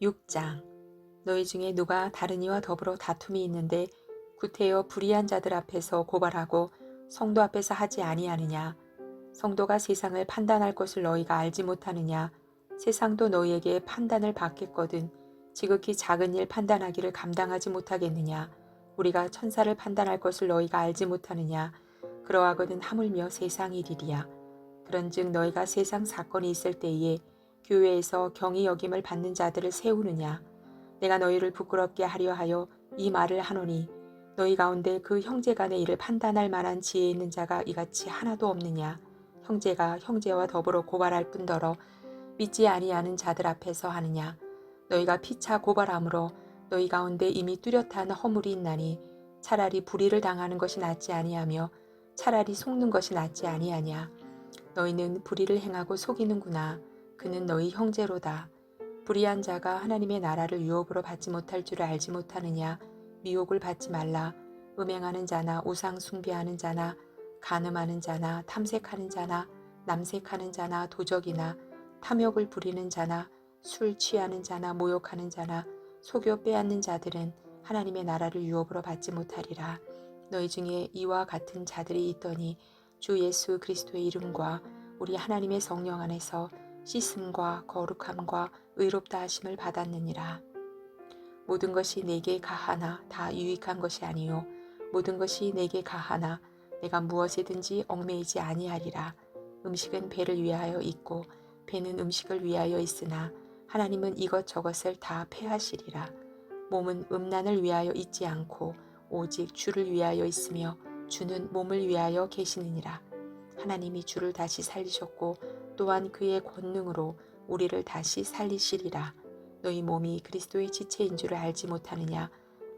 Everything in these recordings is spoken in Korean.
6장. 너희 중에 누가 다른 이와 더불어 다툼이 있는데 구태여 불의한 자들 앞에서 고발하고 성도 앞에서 하지 아니하느냐. 성도가 세상을 판단할 것을 너희가 알지 못하느냐. 세상도 너희에게 판단을 받겠거든 지극히 작은 일 판단하기를 감당하지 못하겠느냐. 우리가 천사를 판단할 것을 너희가 알지 못하느냐. 그러하거든 하물며 세상 일이리야. 그런즉 너희가 세상 사건이 있을 때에 교회에서 경히 여김을 받는 자들을 세우느냐. 내가 너희를 부끄럽게 하려 하여 이 말을 하노니 너희 가운데 그 형제간의 일을 판단할 만한 지혜 있는 자가 이같이 하나도 없느냐. 형제가 형제와 더불어 고발할 뿐더러 믿지 아니하는 자들 앞에서 하느냐. 너희가 피차 고발함으로 너희 가운데 이미 뚜렷한 허물이 있나니 차라리 불의를 당하는 것이 낫지 아니하며 차라리 속는 것이 낫지 아니하냐. 너희는 불의를 행하고 속이는구나. 그는 너희 형제로다. 불의한 자가 하나님의 나라를 유업으로 받지 못할 줄을 알지 못하느냐. 미혹을 받지 말라. 음행하는 자나 우상 숭배하는 자나 간음하는 자나 탐색하는 자나 남색하는 자나 도적이나 탐욕을 부리는 자나 술 취하는 자나 모욕하는 자나 속여 빼앗는 자들은 하나님의 나라를 유업으로 받지 못하리라. 너희 중에 이와 같은 자들이 있더니 주 예수 그리스도의 이름과 우리 하나님의 성령 안에서 씻음과 거룩함과 의롭다 하심을 받았느니라. 모든 것이 내게 가하나 다 유익한 것이 아니요 모든 것이 내게 가하나 내가 무엇이든지 얽매이지 아니하리라. 음식은 배를 위하여 있고 배는 음식을 위하여 있으나 하나님은 이것저것을 다 패하시리라. 몸은 음란을 위하여 있지 않고 오직 주를 위하여 있으며 주는 몸을 위하여 계시느니라. 하나님이 주를 다시 살리셨고 또한 그의 권능으로 우리를 다시 살리시리라. 너희 몸이 그리스도의 지체인 줄을 알지 못하느냐.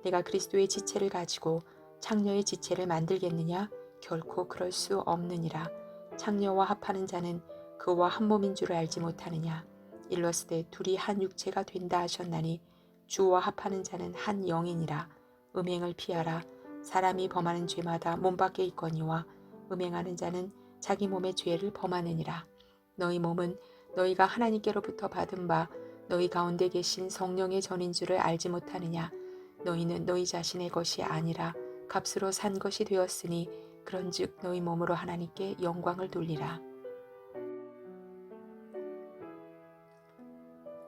내가 그리스도의 지체를 가지고 창녀의 지체를 만들겠느냐. 결코 그럴 수 없느니라. 창녀와 합하는 자는 그와 한 몸인 줄을 알지 못하느냐. 일러스되 둘이 한 육체가 된다 하셨나니 주와 합하는 자는 한 영이니라. 음행을 피하라. 사람이 범하는 죄마다 몸 밖에 있거니와 음행하는 자는 자기 몸의 죄를 범하느니라. 너희 몸은 너희가 하나님께로부터 받은 바 너희 가운데 계신 성령의 전인 줄을 알지 못하느냐. 너희는 너희 자신의 것이 아니라 값으로 산 것이 되었으니 그런즉 너희 몸으로 하나님께 영광을 돌리라.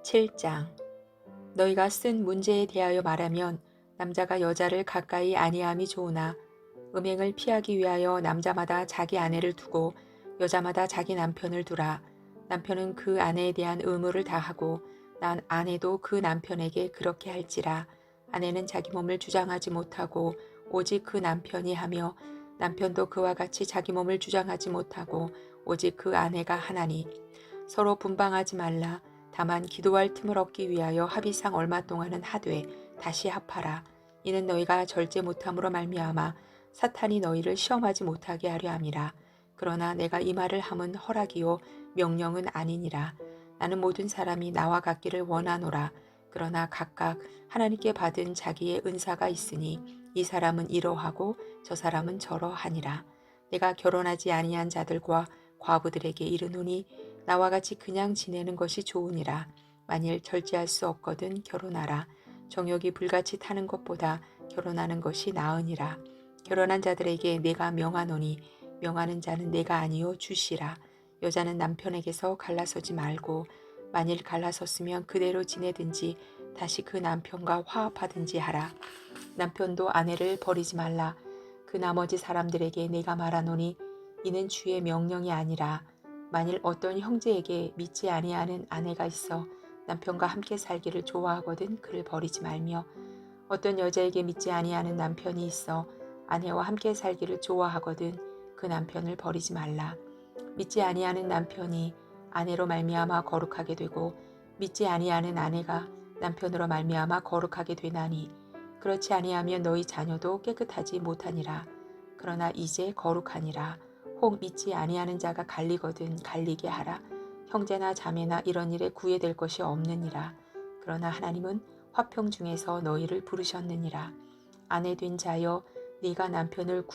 7장. 너희가 쓴 문제에 대하여 말하면 남자가 여자를 가까이 아니함이 좋으나 음행을 피하기 위하여 남자마다 자기 아내를 두고 여자마다 자기 남편을 두라. 남편은 그 아내에 대한 의무를 다하고 난 아내도 그 남편에게 그렇게 할지라. 아내는 자기 몸을 주장하지 못하고 오직 그 남편이 하며 남편도 그와 같이 자기 몸을 주장하지 못하고 오직 그 아내가 하나니 서로 분방하지 말라. 다만 기도할 틈을 얻기 위하여 합의상 얼마 동안은 하되 다시 합하라. 이는 너희가 절제 못함으로 말미암아 사탄이 너희를 시험하지 못하게 하려 함이라. 그러나 내가 이 말을 함은 허락이요 명령은 아니니라. 나는 모든 사람이 나와 같기를 원하노라. 그러나 각각 하나님께 받은 자기의 은사가 있으니 이 사람은 이러하고 저 사람은 저러하니라. 내가 결혼하지 아니한 자들과 과부들에게 이르노니 나와 같이 그냥 지내는 것이 좋으니라. 만일 절제할 수 없거든 결혼하라. 정욕이 불같이 타는 것보다 결혼하는 것이 나으니라. 결혼한 자들에게 내가 명하노니 명하는 자는 내가 아니요 주시라. 여자는 남편에게서 갈라서지 말고 만일 갈라섰으면 그대로 지내든지 다시 그 남편과 화합하든지 하라. 남편도 아내를 버리지 말라. 그 나머지 사람들에게 내가 말하노니 이는 주의 명령이 아니라 만일 어떤 형제에게 믿지 아니하는 아내가 있어 남편과 함께 살기를 좋아하거든 그를 버리지 말며 어떤 여자에게 믿지 아니하는 남편이 있어 아내와 함께 살기를 좋아하거든 그 남편을 버리지 말라. 믿지 아니하는 남편이 아내로 말미암아 거룩하게 되고 믿지 아니하는 아내가 남편으로 말미암아 거룩하게 되나니 그렇지 아니하면 너희 자녀도 깨끗하지 못하니라. 그러나 이제 거룩하니라. 혹 믿지 아니하는 자가 갈리거든 갈리게 하라. 형제나 자매나 이런 일에 구애될 것이 없느니라. 그러나 하나님은 화평 중에서 너희를 부르셨느니라. 아내 된 자여 네가 남편을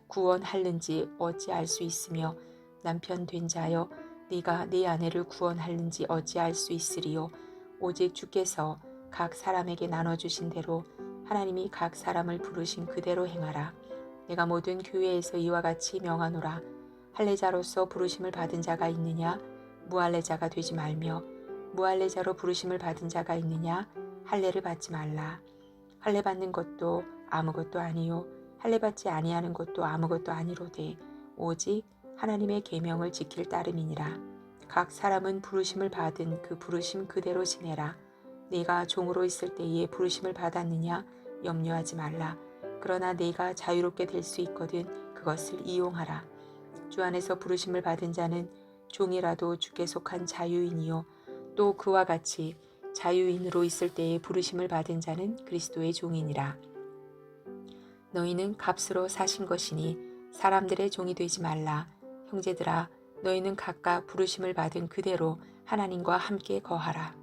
구원할는지 어찌 알 수 있으며 남편 된 자여 네가 네 아내를 구원하는지 어찌할 수 있으리요. 오직 주께서 각 사람에게 나눠주신 대로 하나님이 각 사람을 부르신 그대로 행하라. 내가 모든 교회에서 이와 같이 명하노라. 할례자로서 부르심을 받은 자가 있느냐? 무할례자가 되지 말며, 무할례자로 부르심을 받은 자가 있느냐? 할례를 받지 말라. 할례 받는 것도 아무것도 아니요 할례 받지 아니하는 것도 아무것도 아니로되 오직 하나님의 계명을 지킬 따름이니라. 각 사람은 부르심을 받은 그 부르심 그대로 지내라. 네가 종으로 있을 때에 부르심을 받았느냐 염려하지 말라. 그러나 네가 자유롭게 될 수 있거든 그것을 이용하라. 주 안에서 부르심을 받은 자는 종이라도 주께 속한 자유인이요 또 그와 같이 자유인으로 있을 때에 부르심을 받은 자는 그리스도의 종이니라. 너희는 값으로 사신 것이니 사람들의 종이 되지 말라. 형제들아, 너희는 각각 부르심을 받은 그대로 하나님과 함께 거하라.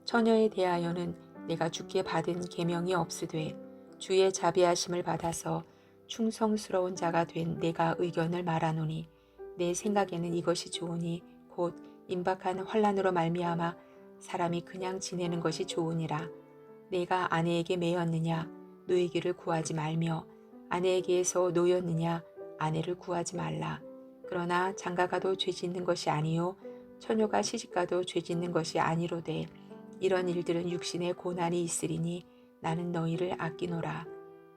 처녀에 대하여는 내가 주께 받은 계명이 없으되 주의 자비하심을 받아서 충성스러운 자가 된 내가 의견을 말하노니 내 생각에는 이것이 좋으니 곧 임박한 환난으로 말미암아 사람이 그냥 지내는 것이 좋으니라. 내가 아내에게 매였느냐 노예기를 구하지 말며 아내에게서 노였느냐 아내를 구하지 말라. 그러나 장가가도 죄 짓는 것이 아니요 처녀가 시집가도 죄 짓는 것이 아니로되 이런 일들은 육신의 고난이 있으리니 나는 너희를 아끼노라.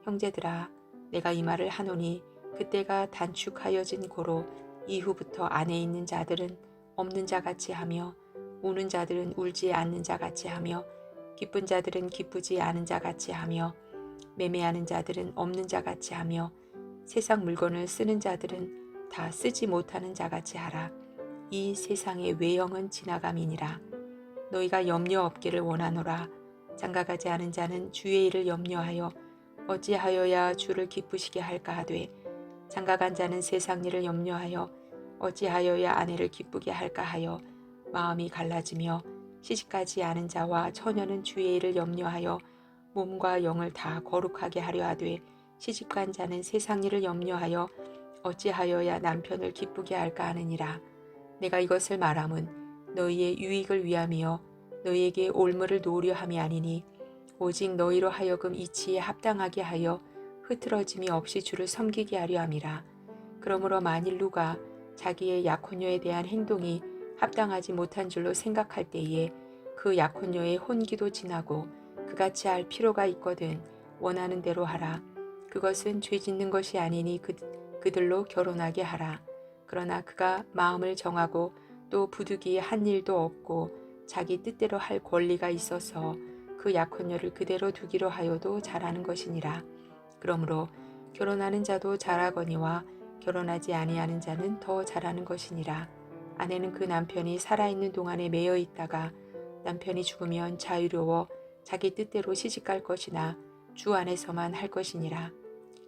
형제들아, 내가 이 말을 하노니 그때가 단축하여진 고로 이후부터 안에 있는 자들은 없는 자같이 하며 우는 자들은 울지 않는 자같이 하며 기쁜 자들은 기쁘지 않은 자같이 하며 매매하는 자들은 없는 자같이 하며 세상 물건을 쓰는 자들은 다 쓰지 못하는 자같이 하라. 이 세상의 외형은 지나감이니라. 너희가 염려 없기를 원하노라. 장가가지 않은 자는 주의 일을 염려하여 어찌하여야 주를 기쁘시게 할까 하되 장가간 자는 세상 일을 염려하여 어찌하여야 아내를 기쁘게 할까 하여 마음이 갈라지며 시집가지 않은 자와 처녀는 주의 일을 염려하여 몸과 영을 다 거룩하게 하려 하되 시집간 자는 세상 일을 염려하여 어찌하여야 남편을 기쁘게 할까 하느니라. 내가 이것을 말함은 너희의 유익을 위함이요 너희에게 올무를 놓으려 함이 아니니 오직 너희로 하여금 이치에 합당하게 하여 흐트러짐이 없이 주를 섬기게 하려 함이라. 그러므로 만일 누가 자기의 약혼녀에 대한 행동이 합당하지 못한 줄로 생각할 때에 그 약혼녀의 혼기도 지나고 그같이 할 필요가 있거든 원하는 대로 하라. 그것은 죄 짓는 것이 아니니 그들로 결혼하게 하라. 그러나 그가 마음을 정하고 또 부득이 한 일도 없고 자기 뜻대로 할 권리가 있어서 그 약혼녀를 그대로 두기로 하여도 잘하는 것이니라. 그러므로 결혼하는 자도 잘하거니와 결혼하지 아니하는 자는 더 잘하는 것이니라. 아내는 그 남편이 살아있는 동안에 매여 있다가 남편이 죽으면 자유로워 자기 뜻대로 시집갈 것이나 주 안에서만 할 것이니라.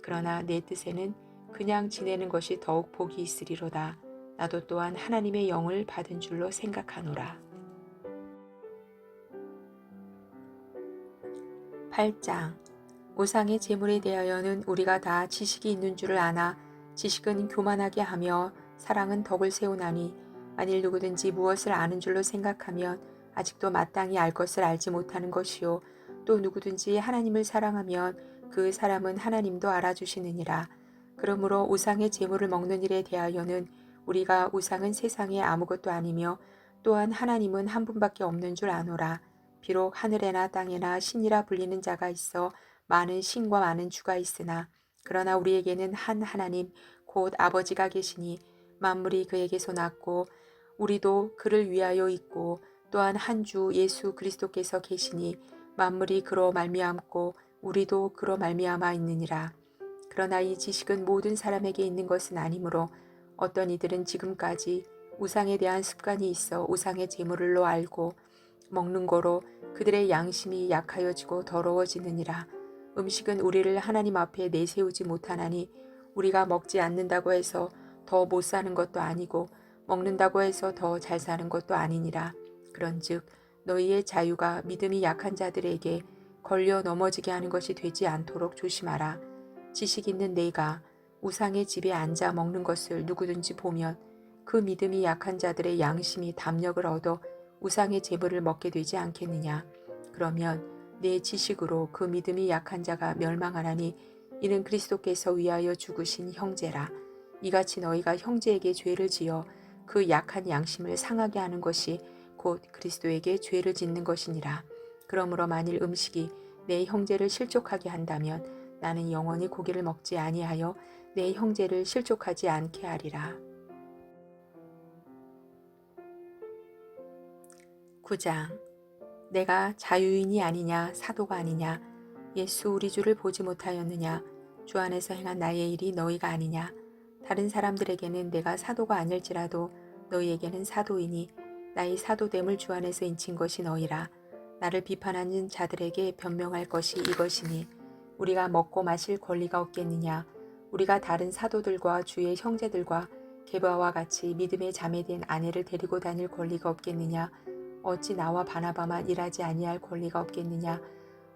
그러나 내 뜻에는 그냥 지내는 것이 더욱 복이 있으리로다. 나도 또한 하나님의 영을 받은 줄로 생각하노라. 8장 우상의 제물에 대하여는 우리가 다 지식이 있는 줄을 아나 지식은 교만하게 하며 사랑은 덕을 세우나니 만일 누구든지 무엇을 아는 줄로 생각하면 아직도 마땅히 알 것을 알지 못하는 것이요 또 누구든지 하나님을 사랑하면 그 사람은 하나님도 알아주시느니라. 그러므로 우상의 제물을 먹는 일에 대하여는 우리가 우상은 세상에 아무것도 아니며 또한 하나님은 한 분밖에 없는 줄 아노라. 비록 하늘에나 땅에나 신이라 불리는 자가 있어 많은 신과 많은 주가 있으나 그러나 우리에게는 한 하나님 곧 아버지가 계시니 만물이 그에게서 났고 우리도 그를 위하여 있고 또한 한 주 예수 그리스도께서 계시니 만물이 그로 말미암고 우리도 그로 말미암아 있느니라. 그러나 이 지식은 모든 사람에게 있는 것은 아니므로 어떤 이들은 지금까지 우상에 대한 습관이 있어 우상의 제물로 알고 먹는 거로 그들의 양심이 약하여지고 더러워지느니라. 음식은 우리를 하나님 앞에 내세우지 못하나니 우리가 먹지 않는다고 해서 더 못 사는 것도 아니고 먹는다고 해서 더 잘 사는 것도 아니니라. 그런즉 너희의 자유가 믿음이 약한 자들에게 걸려 넘어지게 하는 것이 되지 않도록 조심하라. 지식 있는 내가 우상의 집에 앉아 먹는 것을 누구든지 보면 그 믿음이 약한 자들의 양심이 담력을 얻어 우상의 제물을 먹게 되지 않겠느냐. 그러면 내 지식으로 그 믿음이 약한 자가 멸망하나니 이는 그리스도께서 위하여 죽으신 형제라. 이같이 너희가 형제에게 죄를 지어 그 약한 양심을 상하게 하는 것이 곧 그리스도에게 죄를 짓는 것이니라. 그러므로 만일 음식이 내 형제를 실족하게 한다면 나는 영원히 고기를 먹지 아니하여 내 형제를 실족하지 않게 하리라. 9장. 내가 자유인이 아니냐 사도가 아니냐 예수 우리 주를 보지 못하였느냐 주 안에서 행한 나의 일이 너희가 아니냐. 다른 사람들에게는 내가 사도가 아닐지라도 너희에게는 사도이니 나의 사도됨을 주 안에서 인친 것이 너희라. 나를 비판하는 자들에게 변명할 것이 이것이니 우리가 먹고 마실 권리가 없겠느냐. 우리가 다른 사도들과 주의 형제들과 게바와 같이 믿음의 자매된 아내를 데리고 다닐 권리가 없겠느냐. 어찌 나와 바나바만 일하지 아니할 권리가 없겠느냐.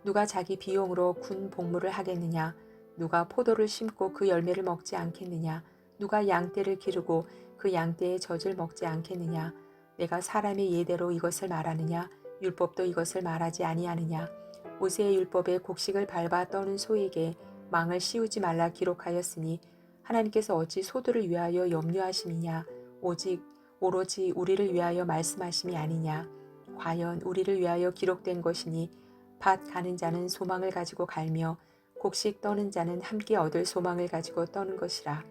누가 자기 비용으로 군 복무를 하겠느냐. 누가 포도를 심고 그 열매를 먹지 않겠느냐. 누가 양떼를 기르고 그 양떼의 젖을 먹지 않겠느냐. 내가 사람의 예대로 이것을 말하느냐. 율법도 이것을 말하지 아니하느냐. 모세의 율법에 곡식을 밟아 떠는 소에게 망을 씌우지 말라 기록하였으니 하나님께서 어찌 소들을 위하여 염려하심이냐. 오로지 우리를 위하여 말씀하심이 아니냐. 과연 우리를 위하여 기록된 것이니 밭 가는 자는 소망을 가지고 갈며 곡식 떠는 자는 함께 얻을 소망을 가지고 떠는 것이라.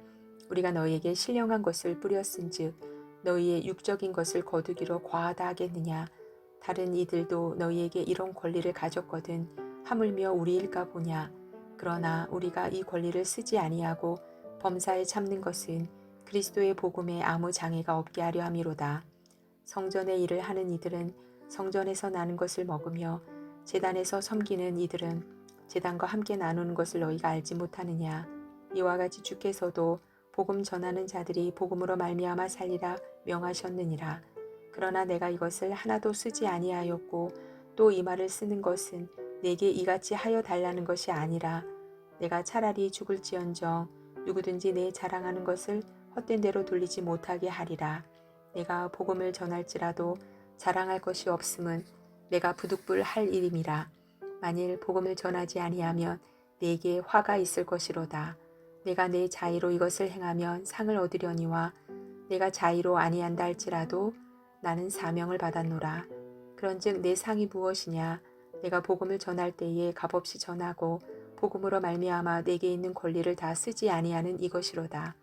우리가 너희에게 신령한 것을 뿌렸은즉 너희의 육적인 것을 거두기로 과하다 하겠느냐. 다른 이들도 너희에게 이런 권리를 가졌거든 하물며 우리일까 보냐. 그러나 우리가 이 권리를 쓰지 아니하고 범사에 참는 것은 그리스도의 복음에 아무 장애가 없게 하려 함이로다. 성전의 일을 하는 이들은 성전에서 나는 것을 먹으며 제단에서 섬기는 이들은 제단과 함께 나누는 것을 너희가 알지 못하느냐. 이와 같이 주께서도 복음 전하는 자들이 복음으로 말미암아 살리라 명하셨느니라. 그러나 내가 이것을 하나도 쓰지 아니하였고 또 이 말을 쓰는 것은 내게 이같이 하여 달라는 것이 아니라 내가 차라리 죽을지언정 누구든지 내 자랑하는 것을 헛된 대로 돌리지 못하게 하리라. 내가 복음을 전할지라도 자랑할 것이 없음은 내가 부득불 할 일임이라. 만일 복음을 전하지 아니하면 내게 화가 있을 것이로다. 내가 내 자의로 이것을 행하면 상을 얻으려니와 내가 자의로 아니한다 할지라도 나는 사명을 받았노라. 그런즉 내 상이 무엇이냐. 내가 복음을 전할 때에 값없이 전하고 복음으로 말미암아 내게 있는 권리를 다 쓰지 아니하는 이것이로다.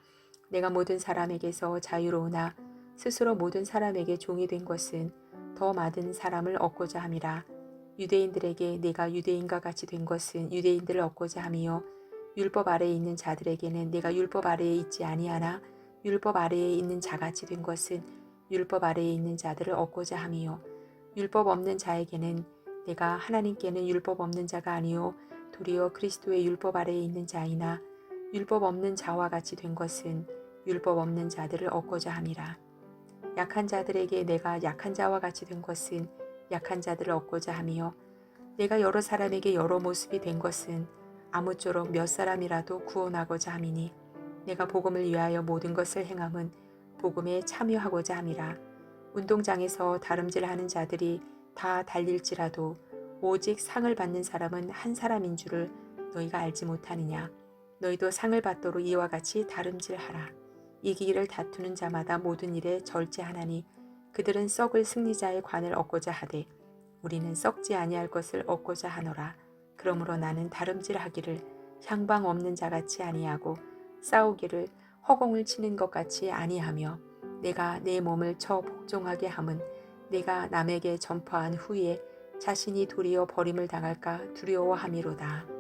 내가 모든 사람에게서 자유로우나 스스로 모든 사람에게 종이 된 것은 더 많은 사람을 얻고자 함이라. 유대인들에게 내가 유대인과 같이 된 것은 유대인들을 얻고자 함이요 율법 아래에 있는 자들에게는 내가 율법 아래에 있지 아니하나 율법 아래에 있는 자같이 된 것은 율법 아래에 있는 자들을 얻고자 함이요 율법 없는 자에게는 내가 하나님께는 율법 없는 자가 아니요 도리어 그리스도의 율법 아래에 있는 자이나 율법 없는 자와 같이 된 것은 율법 없는 자들을 얻고자 함이라. 약한 자들에게 내가 약한 자와 같이 된 것은 약한 자들을 얻고자 함이요 내가 여러 사람에게 여러 모습이 된 것은 아무쪼록 몇 사람이라도 구원하고자 함이니 내가 복음을 위하여 모든 것을 행함은 복음에 참여하고자 함이라. 운동장에서 다름질하는 자들이 다 달릴지라도 오직 상을 받는 사람은 한 사람인 줄을 너희가 알지 못하느냐. 너희도 상을 받도록 이와 같이 다름질하라. 이기기를 다투는 자마다 모든 일에 절제하나니 그들은 썩을 승리자의 관을 얻고자 하되 우리는 썩지 아니할 것을 얻고자 하노라. 그러므로 나는 다름질하기를 향방 없는 자같이 아니하고 싸우기를 허공을 치는 것 같이 아니하며 내가 내 몸을 쳐 복종하게 함은 내가 남에게 전파한 후에 자신이 도리어 버림을 당할까 두려워함이로다.